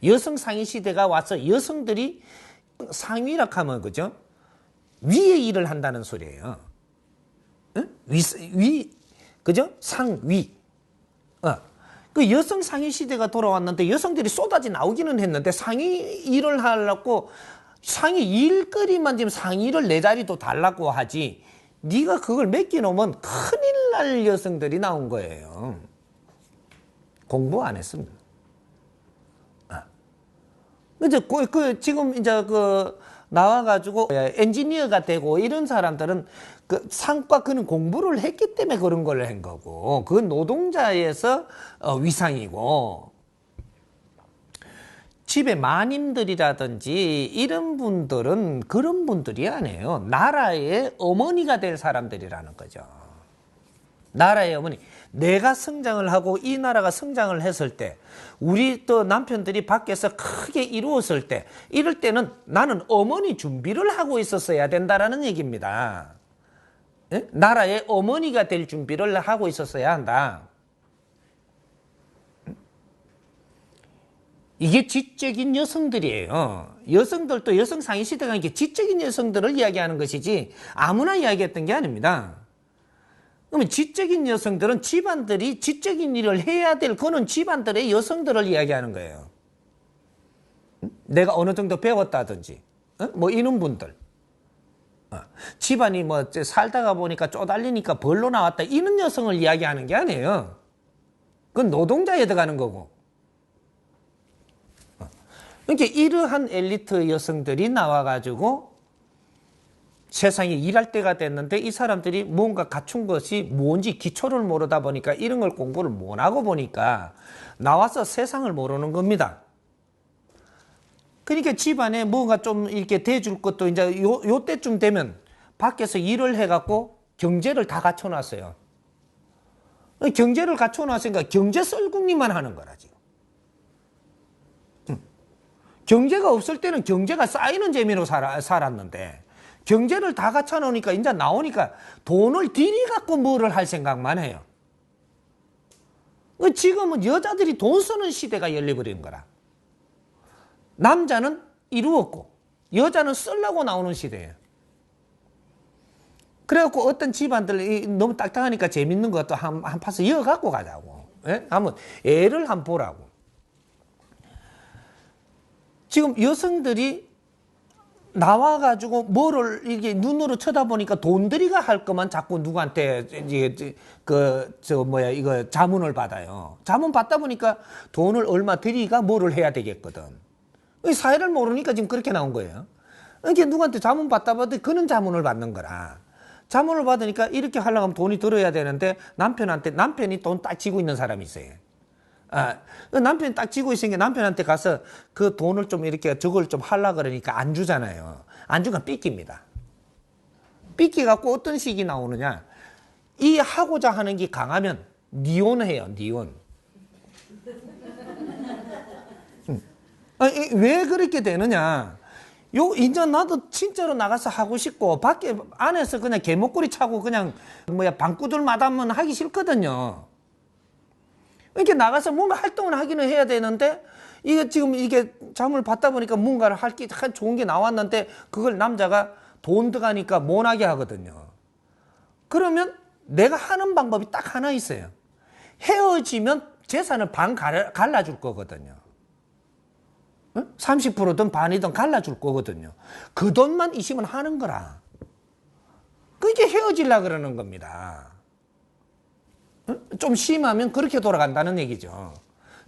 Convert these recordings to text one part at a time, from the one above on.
여성 상위 시대가 와서 여성들이 상위라 하면 그죠? 위에 일을 한다는 소리예요. 응? 그죠? 상위. 그 여성 상위 시대가 돌아왔는데 여성들이 쏟아져 나오기는 했는데 상위 일을 하려고 상위 일거리만 지금 상위를 네 자리도 달라고 하지. 네가 그걸 맡겨놓으면 큰일 날 여성들이 나온 거예요. 공부 안 했습니다. 이제 지금 이제 나와가지고 엔지니어가 되고 이런 사람들은 그 상과 그는 공부를 했기 때문에 그런 걸 한 거고, 그 노동자에서 위상이고, 집에 마님들이라든지 이런 분들은 그런 분들이 아니에요. 나라의 어머니가 될 사람들이라는 거죠. 나라의 어머니. 내가 성장을 하고 이 나라가 성장을 했을 때, 우리 또 남편들이 밖에서 크게 이루었을 때, 이럴 때는 나는 어머니 준비를 하고 있었어야 된다라는 얘기입니다. 예? 나라의 어머니가 될 준비를 하고 있었어야 한다. 이게 지적인 여성들이에요. 여성들도 여성 상위 시대가 이게 지적인 여성들을 이야기하는 것이지 아무나 이야기했던 게 아닙니다. 그러면 지적인 여성들은 집안들이 지적인 일을 해야 될 그런 집안들의 여성들을 이야기하는 거예요. 내가 어느 정도 배웠다든지 뭐 이런 분들. 집안이 뭐 살다가 보니까 쪼달리니까 벌로 나왔다 이런 여성을 이야기하는 게 아니에요. 그건 노동자에 들어가는 거고. 그러니까 이러한 엘리트 여성들이 나와가지고 세상에 일할 때가 됐는데 이 사람들이 뭔가 갖춘 것이 뭔지 기초를 모르다 보니까 이런 걸 공부를 못하고 보니까 나와서 세상을 모르는 겁니다. 그러니까 집안에 뭔가 좀 이렇게 대줄 것도 이제 요 때쯤 되면 밖에서 일을 해갖고 경제를 다 갖춰놨어요. 경제를 갖춰놨으니까 경제 썰궁리만 하는 거라 지금. 경제가 없을 때는 경제가 쌓이는 재미로 살았는데 경제를 다 갖춰놓으니까 이제 나오니까 돈을 들이갖고 뭐를 할 생각만 해요. 지금은 여자들이 돈 쓰는 시대가 열려버린 거라. 남자는 이루었고 여자는 쓰려고 나오는 시대예요. 그래갖고 어떤 집안들 너무 딱딱하니까 재밌는 것도 한 파서 이어갖고 가자고. 예? 한번 애를 한번 보라고. 지금 여성들이 나와가지고 뭐를 이게 눈으로 쳐다보니까 돈들이가 할 거만 자꾸 누구한테 이거 자문을 받아요. 자문 받다 보니까 돈을 얼마 들이가 뭐를 해야 되겠거든. 사회를 모르니까 지금 그렇게 나온 거예요. 이게 누구한테 자문 받다 보니 그는 자문을 받는 거라. 자문을 받으니까 이렇게 하려고 하면 돈이 들어야 되는데 남편이 돈 딱 쥐고 있는 사람이 있어요. 남편이 딱 쥐고 있으니까 남편한테 가서 그 돈을 좀 이렇게 저걸 좀 하려고 그러니까 안 주잖아요. 안 주면 삐낍니다. 삐끼갖고 어떤 식이 나오느냐. 이 하고자 하는 게 강하면 니혼해요. 니혼. 왜 그렇게 되느냐. 이제 나도 진짜로 나가서 하고 싶고 밖에 안에서 그냥 개목걸이 차고 그냥 방구들 마담은 하기 싫거든요. 이렇게 나가서 뭔가 활동을 하기는 해야 되는데 이게 지금 이게 잠을 받다 보니까 뭔가를 할 게 좋은 게 나왔는데 그걸 남자가 돈 들어가니까 못하게 하거든요. 그러면 내가 하는 방법이 딱 하나 있어요. 헤어지면 재산을 반 갈라줄 거거든요. 30%든 반이든 갈라줄 거거든요. 그 돈만 있으면 하는 거라. 그게 헤어지려고 그러는 겁니다. 좀 심하면 그렇게 돌아간다는 얘기죠.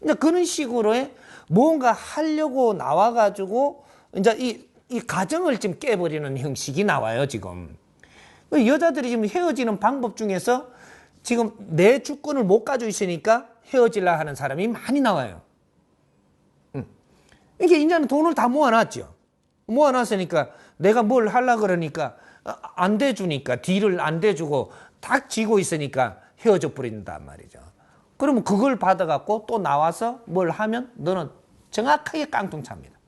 이제 그런 식으로의 뭔가 하려고 나와가지고 이제 이 가정을 지금 깨버리는 형식이 나와요, 지금. 여자들이 지금 헤어지는 방법 중에서 지금 내 주권을 못 가지고 있으니까 헤어지려 하는 사람이 많이 나와요. 이게 이제는 돈을 다 모아놨죠. 모아놨으니까 내가 뭘 하려고 그러니까 안 대주니까 뒤를 안 대주고 딱 쥐고 있으니까 헤어져 버린단 말이죠. 그러면 그걸 받아갖고 또 나와서 뭘 하면 너는 정확하게 깡통 찹니다.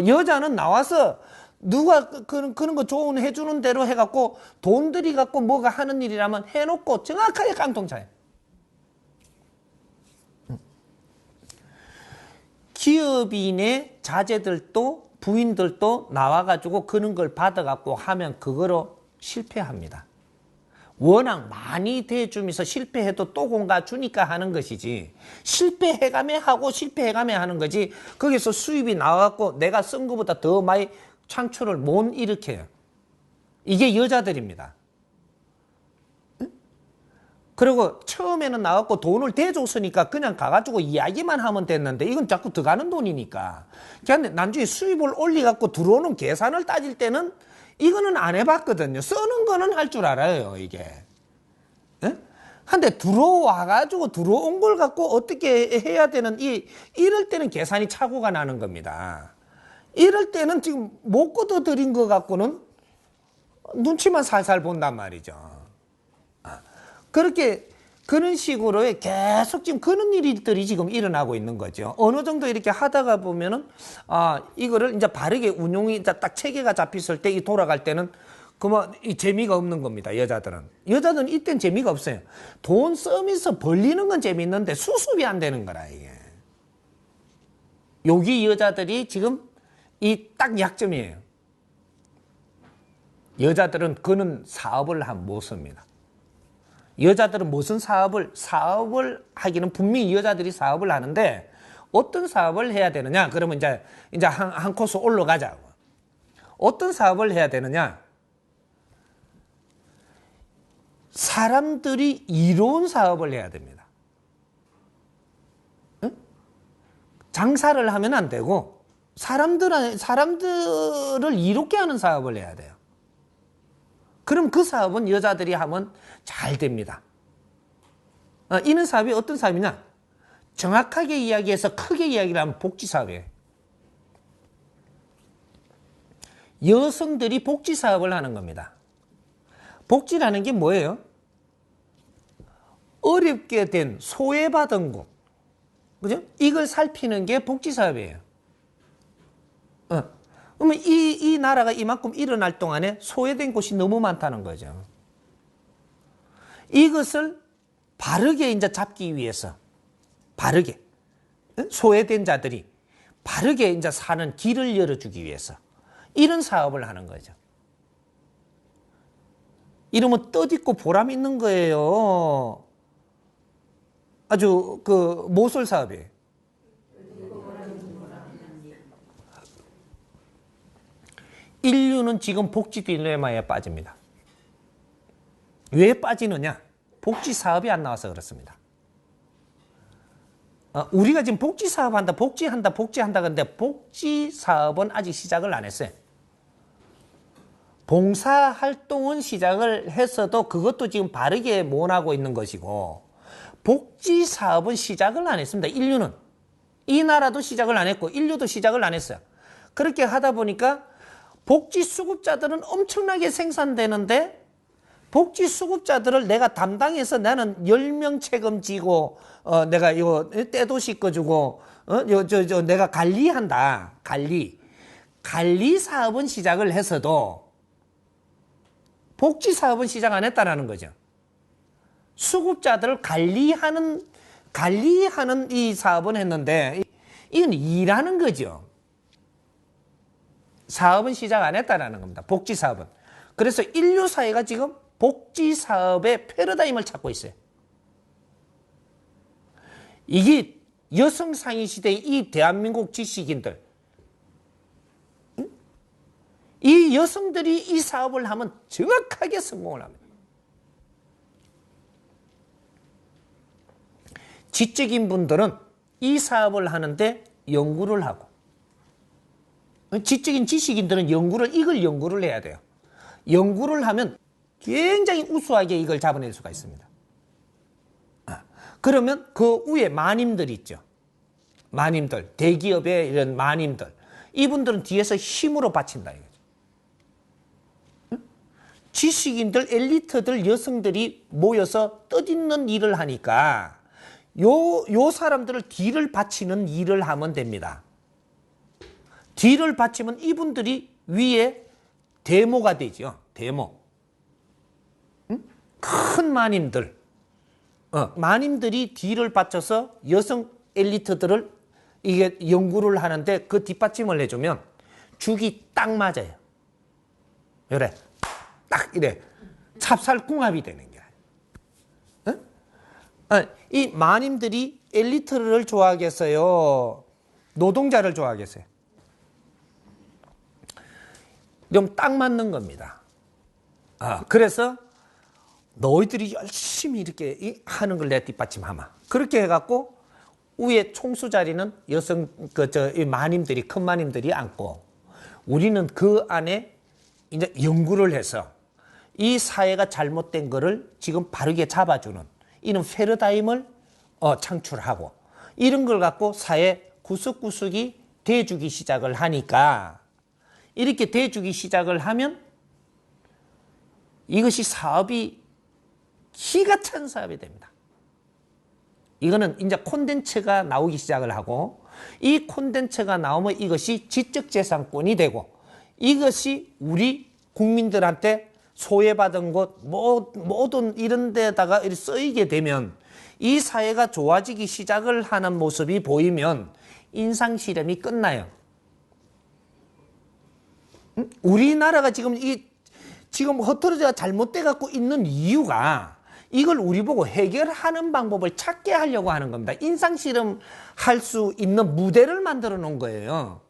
여자는 나와서 누가 그런 거 좋은 해주는 대로 해갖고 돈 들이갖고 뭐가 하는 일이라면 해놓고 정확하게 깡통 차요. 기업인의 자제들도 부인들도 나와가지고 그런 걸 받아갖고 하면 그거로 실패합니다. 워낙 많이 대주면서 실패해도 또 공가 주니까 하는 것이지, 실패해가며 하고 실패해가며 하는 거지, 거기서 수입이 나와갖고 내가 쓴 것보다 더 많이 창출을 못 일으켜요. 이게 여자들입니다. 그리고 처음에는 나왔고 돈을 대줬으니까 그냥 가가지고 이야기만 하면 됐는데, 이건 자꾸 들어가는 돈이니까. 그런데 나중에 수입을 올려갖고 들어오는 계산을 따질 때는 이거는 안 해봤거든요. 쓰는 거는 할 줄 알아요, 이게. 근데 들어와가지고 들어온 걸 갖고 어떻게 해야 되는, 이럴 때는 계산이 착오가 나는 겁니다. 이럴 때는 지금 못 걷어들인 것 갖고는 눈치만 살살 본단 말이죠. 그렇게, 그런 식으로 계속 지금 그런 일들이 지금 일어나고 있는 거죠. 어느 정도 이렇게 하다가 보면은, 이거를 이제 바르게 운용이 이제 딱 체계가 잡혔을 때, 이 돌아갈 때는 그만 이 재미가 없는 겁니다. 여자들은 이땐 재미가 없어요. 돈 쓰면서 벌리는 건 재밌는데 수습이 안 되는 거라, 이게. 여기 여자들이 지금 이 딱 약점이에요. 여자들은 그는 사업을 못 씁니다. 여자들은 무슨 사업을 하기는 분명히 여자들이 사업을 하는데, 어떤 사업을 해야 되느냐? 그러면 이제 한 코스 올라가자고. 어떤 사업을 해야 되느냐? 사람들이 이로운 사업을 해야 됩니다. 응? 장사를 하면 안 되고, 사람들을 이롭게 하는 사업을 해야 돼요. 그럼 그 사업은 여자들이 하면 잘 됩니다. 이런 사업이 어떤 사업이냐? 정확하게 이야기해서 크게 이야기를 하면 복지사업이에요. 여성들이 복지사업을 하는 겁니다. 복지라는 게 뭐예요? 어렵게 된, 소외받은 곳. 그죠? 이걸 살피는 게 복지사업이에요. 그러면 이 나라가 이만큼 일어날 동안에 소외된 곳이 너무 많다는 거죠. 이것을 바르게 이제 잡기 위해서, 바르게, 소외된 자들이 바르게 이제 사는 길을 열어주기 위해서 이런 사업을 하는 거죠. 이러면 뜻있고 보람 있는 거예요. 아주 모쏠 사업이에요. 인류는 지금 복지 딜레마에 빠집니다. 왜 빠지느냐? 복지 사업이 안 나와서 그렇습니다. 우리가 지금 복지 사업한다, 복지한다 그런데 복지 사업은 아직 시작을 안 했어요. 봉사활동은 시작을 했어도 그것도 지금 바르게 못하고 있는 것이고, 복지 사업은 시작을 안 했습니다. 인류는. 이 나라도 시작을 안 했고 인류도 시작을 안 했어요. 그렇게 하다 보니까 복지 수급자들은 엄청나게 생산되는데, 복지 수급자들을 내가 담당해서 나는 10명 책임지고, 내가 이거 때도 씻어주고, 내가 관리한다. 관리 사업은 시작을 했어도 복지 사업은 시작 안 했다라는 거죠. 수급자들을 관리하는 이 사업은 했는데, 이건 일하는 거죠. 사업은 시작 안 했다라는 겁니다. 복지 사업은. 그래서 인류 사회가 지금 복지 사업의 패러다임을 찾고 있어요. 이게 여성 상위 시대의 이 대한민국 지식인들, 이 여성들이 이 사업을 하면 정확하게 성공을 합니다. 지적인 분들은 이 사업을 하는데 연구를 하고, 지적인 지식인들은 이걸 연구를 해야 돼요. 연구를 하면 굉장히 우수하게 이걸 잡아낼 수가 있습니다. 그러면 그 위에 마님들 있죠. 마님들, 대기업의 이런 마님들, 이분들은 뒤에서 힘으로 받친다 이거죠. 지식인들, 엘리트들, 여성들이 모여서 뜻있는 일을 하니까 요 사람들을 뒤를 받치는 일을 하면 됩니다. 뒤를 받치면 이분들이 위에 데모가 되죠. 데모. 큰 마님들. 마님들이 뒤를 받쳐서 여성 엘리트들을 이게 연구를 하는데 그 뒷받침을 해주면 죽이 딱 맞아요. 그래, 딱 이래 찹쌀궁합이 되는 거야. 이 마님들이 엘리트를 좋아하겠어요? 노동자를 좋아하겠어요? 그럼 딱 맞는 겁니다. 그래서 너희들이 열심히 이렇게 하는 걸 내 뒷받침하마. 그렇게 해갖고 위에 총수 자리는 여성 이 마님들이 큰 마님들이 앉고 우리는 그 안에 이제 연구를 해서 이 사회가 잘못된 거를 지금 바르게 잡아주는 이런 패러다임을 창출하고 이런 걸 갖고 사회 구석구석이 돼주기 시작을 하니까 이렇게 돼주기 시작을 하면 이것이 사업이 기가 찬 사업이 됩니다. 이거는 이제 콘텐츠가 나오기 시작을 하고 이 콘텐츠가 나오면 이것이 지적재산권이 되고 이것이 우리 국민들한테 소외받은 곳 모든 이런 데다가 쓰이게 되면 이 사회가 좋아지기 시작을 하는 모습이 보이면 인상실험이 끝나요. 우리나라가 지금 지금 흐트러져 잘못돼 갖고 있는 이유가 이걸 우리 보고 해결하는 방법을 찾게 하려고 하는 겁니다. 인상실험 할 수 있는 무대를 만들어 놓은 거예요.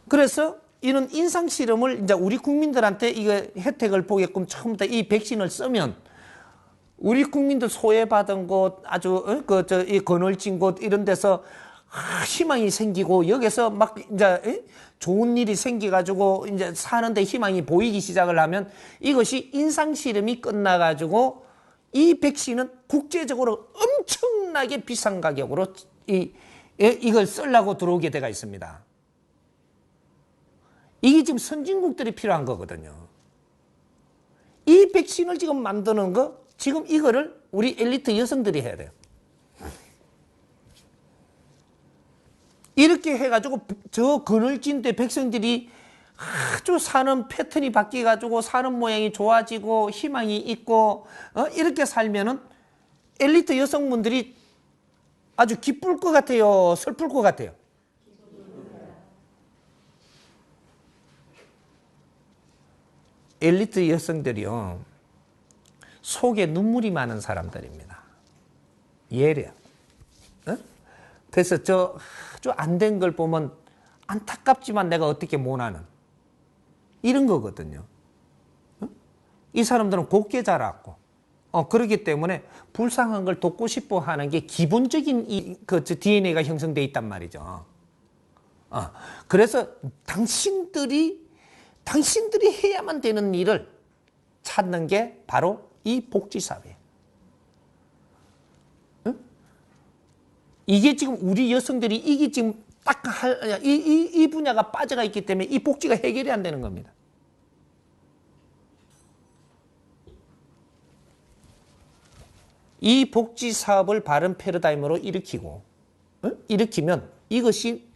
그래서 이런 인상실험을 이제 우리 국민들한테 이거 혜택을 보게끔 처음부터 이 백신을 쓰면 우리 국민들 소외받은 곳 아주 이 거널진 곳 이런 데서 희망이 생기고 여기서 막 이제 좋은 일이 생겨가지고 이제 사는데 희망이 보이기 시작을 하면 이것이 인상실험이 끝나가지고 이 백신은 국제적으로 엄청나게 비싼 가격으로 이걸 쓰려고 들어오게 돼가 있습니다. 이게 지금 선진국들이 필요한 거거든요. 이 백신을 지금 만드는 거 지금 이거를 우리 엘리트 여성들이 해야 돼요. 이렇게 해가지고 저 그늘진 데 백성들이 아주 사는 패턴이 바뀌어가지고 사는 모양이 좋아지고 희망이 있고 이렇게 살면은 엘리트 여성분들이 아주 기쁠 것 같아요? 슬플 것 같아요? 엘리트 여성들이요 속에 눈물이 많은 사람들입니다. 예려. 그래서 저 안 된 걸 보면 안타깝지만 내가 어떻게 못하는 이런 거거든요. 이 사람들은 곱게 자랐고 그렇기 때문에 불쌍한 걸 돕고 싶어 하는 게 기본적인 그 DNA가 형성되어 있단 말이죠. 그래서 당신들이 해야만 되는 일을 찾는 게 바로 이 복지사회예요. 이게 지금 우리 여성들이 이게 지금 딱 이 분야가 빠져가 있기 때문에 이 복지가 해결이 안 되는 겁니다. 이 복지 사업을 바른 패러다임으로 일으키면 이것이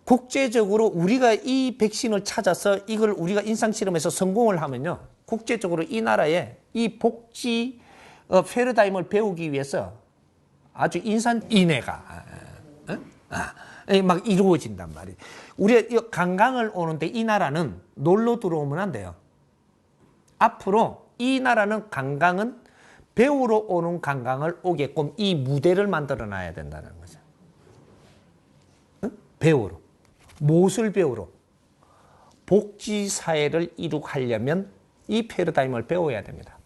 국제적으로 우리가 이 백신을 찾아서 이걸 우리가 인상실험에서 성공을 하면요. 국제적으로 이 나라에 이 복지 패러다임을 배우기 위해서 아주 인산인해가 막 이루어진단 말이에요. 우리가 관광을 오는데 이 나라는 놀러 들어오면 안 돼요. 앞으로 이 나라는 관광은 배우러 오는 관광을 오게끔 이 무대를 만들어 놔야 된다는 거죠. 배우러. 무엇을 배우러? 복지사회를 이룩하려면 이 패러다임을 배워야 됩니다.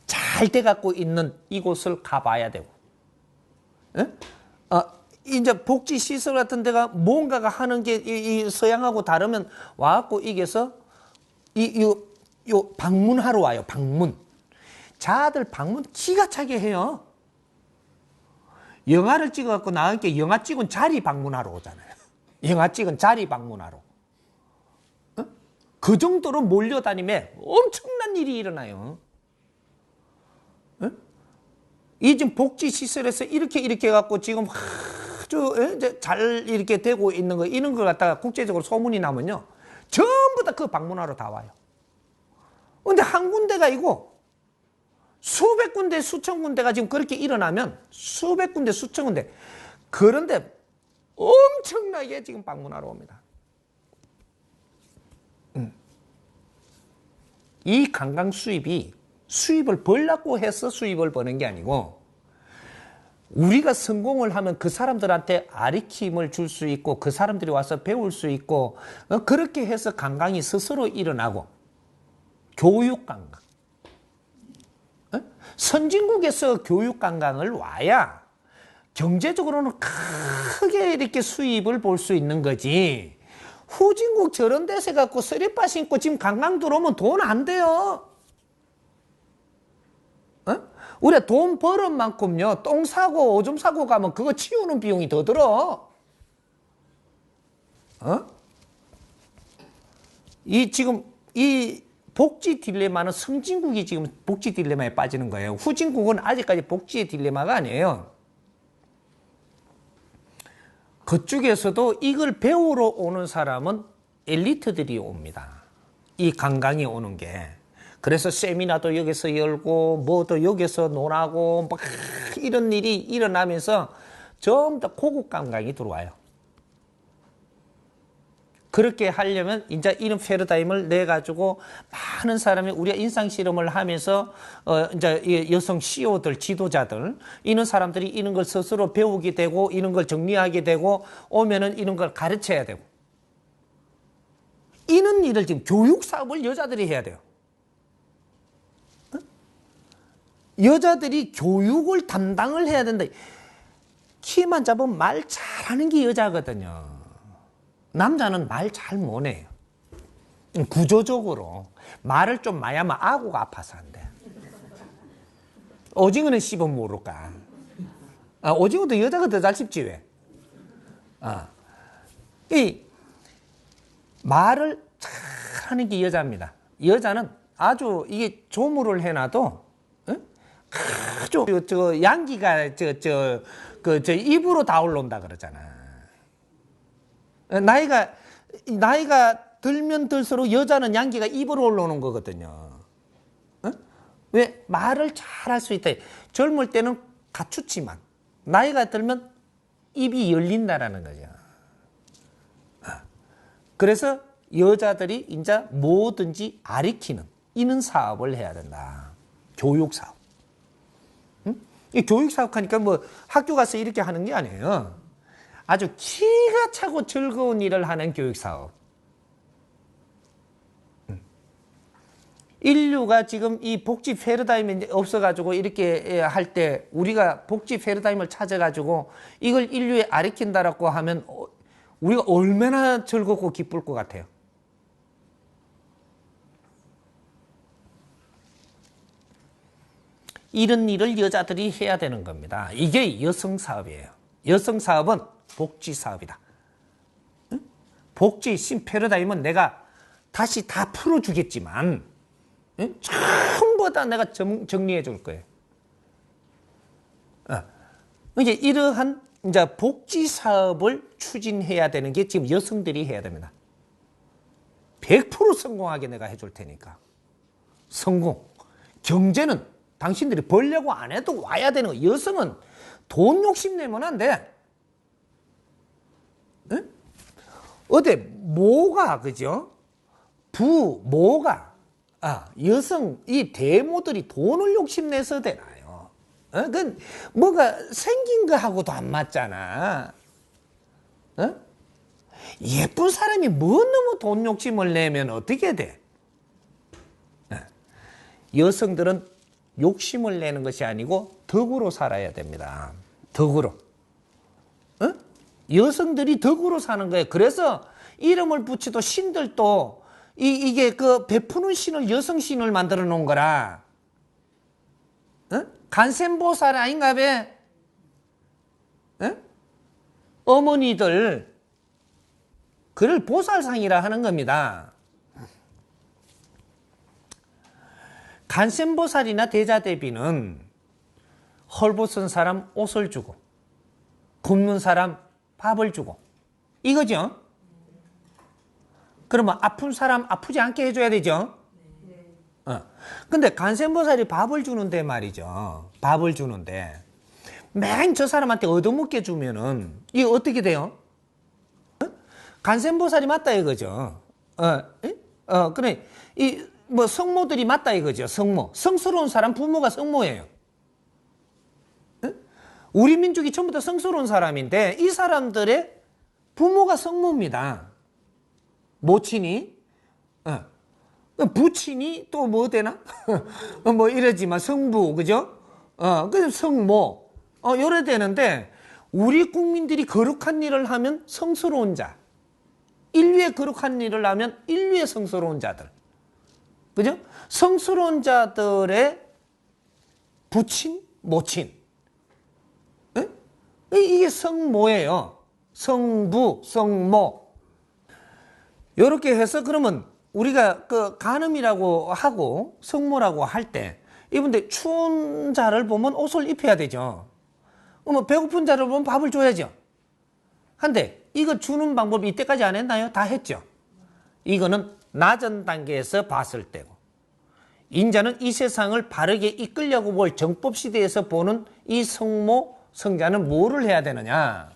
잘 돼갖고 있는 이곳을 가봐야 되고, 이제 복지시설 같은 데가 뭔가가 하는 게 이 서양하고 다르면 와갖고 이게서 요 방문하러 와요, 방문. 자들 방문 기가 차게 해요. 영화를 찍어갖고 나한테 영화 찍은 자리 방문하러 오잖아요. 영화 찍은 자리 방문하러. 그 정도로 몰려다니면 엄청난 일이 일어나요. 이 지금 복지시설에서 이렇게 해갖고 지금 아주 이제 잘 이렇게 되고 있는 거, 이런 걸 갖다가 국제적으로 소문이 나면요. 전부 다 그 방문하러 다 와요. 근데 한 군데가 이고 수백 군데, 수천 군데가 지금 그렇게 일어나면 수백 군데, 수천 군데. 그런데 엄청나게 지금 방문하러 옵니다. 이 관광 수입을 벌라고 해서 수입을 버는 게 아니고 우리가 성공을 하면 그 사람들한테 가르침을 줄 수 있고 그 사람들이 와서 배울 수 있고 그렇게 해서 관광이 스스로 일어나고 교육 관광. 선진국에서 교육 관광을 와야 경제적으로는 크게 이렇게 수입을 볼 수 있는 거지. 후진국 저런 데서 갖고 쓰레빠 신고 지금 관광 들어오면 돈 안 돼요. 우리가 돈 벌은 만큼요, 똥 사고 오줌 사고 가면 그거 치우는 비용이 더 들어. 이 복지 딜레마는 선진국이 지금 복지 딜레마에 빠지는 거예요. 후진국은 아직까지 복지의 딜레마가 아니에요. 그쪽에서도 이걸 배우러 오는 사람은 엘리트들이 옵니다. 이 관광이 오는 게. 그래서 세미나도 여기서 열고 뭐도 여기서 논하고 막 이런 일이 일어나면서 전부 다 고급 관광이 들어와요. 그렇게 하려면 이제 이런 패러다임을 내 가지고 많은 사람이 우리가 인상 실험을 하면서 이제 여성 CEO들, 지도자들 이런 사람들이 이런 걸 스스로 배우게 되고 이런 걸 정리하게 되고 오면은 이런 걸 가르쳐야 되고 이런 일을 지금 교육 사업을 여자들이 해야 돼요. 여자들이 교육을 담당을 해야 된다. 키만 잡으면 말 잘하는 게 여자거든요. 남자는 말 잘 못해요. 구조적으로 말을 좀 많이 하면 아구가 아파서 안 돼. 오징어는 씹어 모를까. 오징어도 여자가 더 잘 씹지 왜? 이 말을 잘하는 게 여자입니다. 여자는 아주 이게 조무를 해놔도 아주 저 양기가 입으로 다 올라온다 그러잖아. 나이가 들면 들수록 여자는 양기가 입으로 올라오는 거거든요. 왜? 말을 잘할 수 있다. 젊을 때는 갖추지만 나이가 들면 입이 열린다라는 거죠. 그래서 여자들이 이제 뭐든지 가르치는 이런 사업을 해야 된다. 교육 사업. 이 교육 사업 하니까 뭐 학교 가서 이렇게 하는 게 아니에요. 아주 기가 차고 즐거운 일을 하는 교육 사업. 인류가 지금 이 복지 패러다임이 없어가지고 이렇게 할 때 우리가 복지 패러다임을 찾아가지고 이걸 인류에 가르친다라고 하면 우리가 얼마나 즐겁고 기쁠 것 같아요. 이런 일을 여자들이 해야 되는 겁니다. 이게 여성 사업이에요. 여성 사업은 복지 사업이다. 복지 신 패러다임은 내가 다시 다 풀어주겠지만 전부 다 내가 정리해 줄 거예요. 이제 이러한 이제 복지 사업을 추진해야 되는 게 지금 여성들이 해야 됩니다. 100% 성공하게 내가 해줄 테니까. 성공. 경제는 당신들이 벌려고 안 해도 와야 되는 거. 여성은 돈 욕심내면 안 돼. 응? 어때? 뭐가, 그죠? 뭐가? 여성, 이 대모들이 돈을 욕심내서 되나요? 그 뭐가 생긴 거하고도 안 맞잖아. 예쁜 사람이 뭐 너무 돈 욕심을 내면 어떻게 돼? 여성들은 욕심을 내는 것이 아니고 덕으로 살아야 됩니다. 덕으로. 여성들이 덕으로 사는 거예요. 그래서 이름을 붙이도 신들도 이게 그 베푸는 신을 여성 신을 만들어 놓은 거라. 간센보살 아닌가 봐. 어머니들 그를 보살상이라 하는 겁니다. 간센보살이나 대자대비는 헐벗은 사람 옷을 주고 굶는 사람 밥을 주고 이거죠. 그러면 아픈 사람 아프지 않게 해줘야 되죠. 근데 간센보살이 밥을 주는데 말이죠. 밥을 주는데 맨 저 사람한테 얻어먹게 주면은 이게 어떻게 돼요? 간센보살이 맞다 이거죠. 그래. 이 뭐 성모들이 맞다 이거죠. 성모. 성스러운 사람 부모가 성모예요. 우리 민족이 전부 다 성스러운 사람인데 이 사람들의 부모가 성모입니다. 모친이, 부친이 또 뭐 되나? 뭐 이러지만 성부, 그죠? 그래서 성모, 요래 되는데 우리 국민들이 거룩한 일을 하면 성스러운 자, 인류의 거룩한 일을 하면 인류의 성스러운 자들, 그죠? 성스러운 자들의 부친, 모친, 이게 성모예요. 성부, 성모. 이렇게 해서 그러면 우리가 그 간음이라고 하고 성모라고 할 때 이분들 추운 자를 보면 옷을 입혀야 되죠. 뭐 배고픈 자를 보면 밥을 줘야죠. 한데 이거 주는 방법 이때까지 안 했나요? 다 했죠. 이거는 낮은 단계에서 봤을 때고 인자는 이 세상을 바르게 이끌려고 볼 정법시대에서 보는 이 성모, 성자는 뭐를 해야 되느냐?